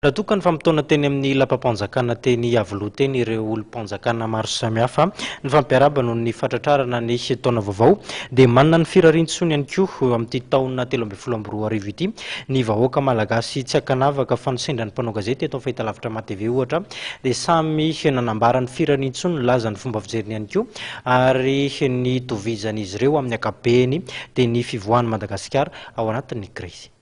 Raha tokony fampitona teny amin'ny lampam-panjakana teny Avoloha teny ireo olom-panjakana maro samihafa ny fampiarabana ny fatratrarana ny taona vaovao dia manana ny firarian-tsony ihany koa amin'ity taona 2024 ity ny vahoaka malagasy tsy ankanavaka fa ny sendra ny mpanao gazety eto amin'ny fahitalavitra MATV ohatra dia samy nanambara ny firarian-tsony laza ny fomba fijeriny ihany koa ary ny tovizan'izy ireo amin'ny ankapobeny dia ny fivoahan'i Madagasikara ao anatin'ny crise.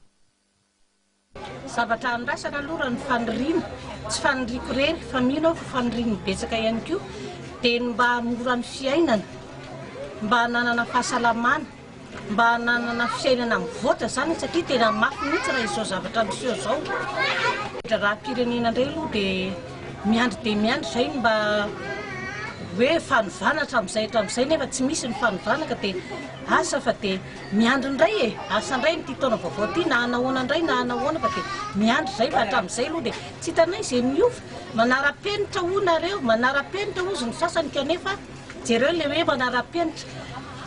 Zavatra andrasana aloha ny faniriana tsy faniriako rery fa mino aho fa faniriany betsaka ihany koa dia mba mora ny fiainana, mba nanana fahasalamana, mba nanana fiainana mivoatra zany satria tena mafy mihitsy raha izao zavatra miseho zao. Raha pirenena indray aloha dia miandry zay mba hoe fanovanatra amin'izay nefa tsy misy ny fanovanaka dia asa fa dia miandry indray e, asa indray ny taona vaovao ty na anahoana indray na anahoana fa dia miandry zay fa hatramin'izay aloha dia tsy hitanay izay miova manara-penitra hoy manara-penitra ozy ny sasany kanefa jereo le hoe manara-penitra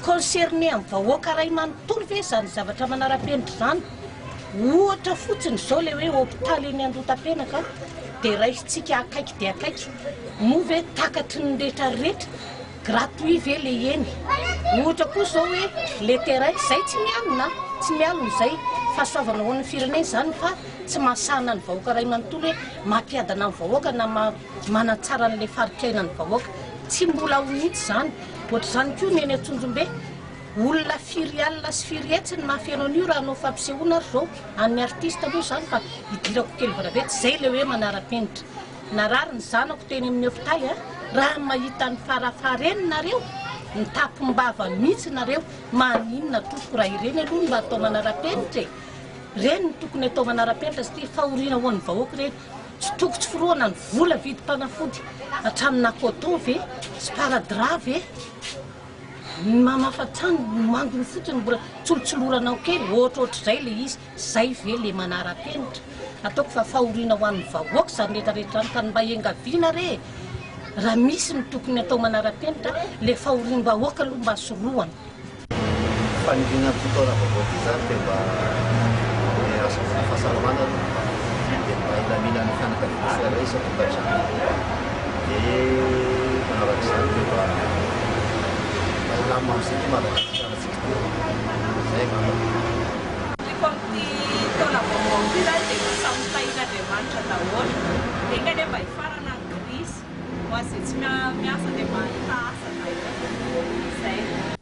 concerné amin'ny vahoaka ray manontolo ve zany zavatra manara-penitra zany ohatra fotsiny zao le hoe hôpitaly eny Andotapenaka dia raisitsika akaiky dia akaiky moa ve takatry ny rehetrarehetra gratuit ve le eny ohatra koa zao hoe le terrain zay tsy mialona zay fahasoavana ho an'ny firenena zany fa tsy mahasahana ny vahoaka ray manontolo hoe mampiadana ny vahoaka na manatsara n'le fari-piainan'ny vahoaka tsy mbola ho mihitsy zany. Ohatra zany koa ny eny Antsonjombe olona firy alina sy firy hetsy ny mahafianao an'io raha anao fampisehoana ary zao an'ny artiste aloha zany fa hidirako kely varavety zay le hoe manara-penitra. Narary ny zanako teny amin'ny hôpitaly raha mahita ny farafareny nareo ny tapombava mihitsy nareo maninona toko raha ireny aloha mba atao manara-penitra e. Reny ny tokony atao manara-penitra satria fahoriana ho an'ny vahoaka reny tsy toko tsy firohana ny vola vidim-panafody hatramina coton ve sparadrap ve mamafatrano mangony fotsiny mbola tsolotsolorana kely ohatrohatr'izay le izy zay ve le manara-penitra ataoko fa fahoriana ho an'ny vahoaka zany rehetrarehetra any ka mba engaviana re raha misy ny tokony atao manara-penitra le fahorian'ny vahoaka aloha mba sorohana. Faniriana fotoana vaovao ty zany dia mba asa fahasalamana dia mba ilamina ny fianakaviana isan-tokantrano dia manarak'izany dia mba ilama amin'izay Madagasikara zay rehefa amin'ity taona vaovao ty zany dia samy tahin'Andriamanitra daholo dia inga dia mba hifarana ny crise ho azy tsy miasa dia mahita asa zay.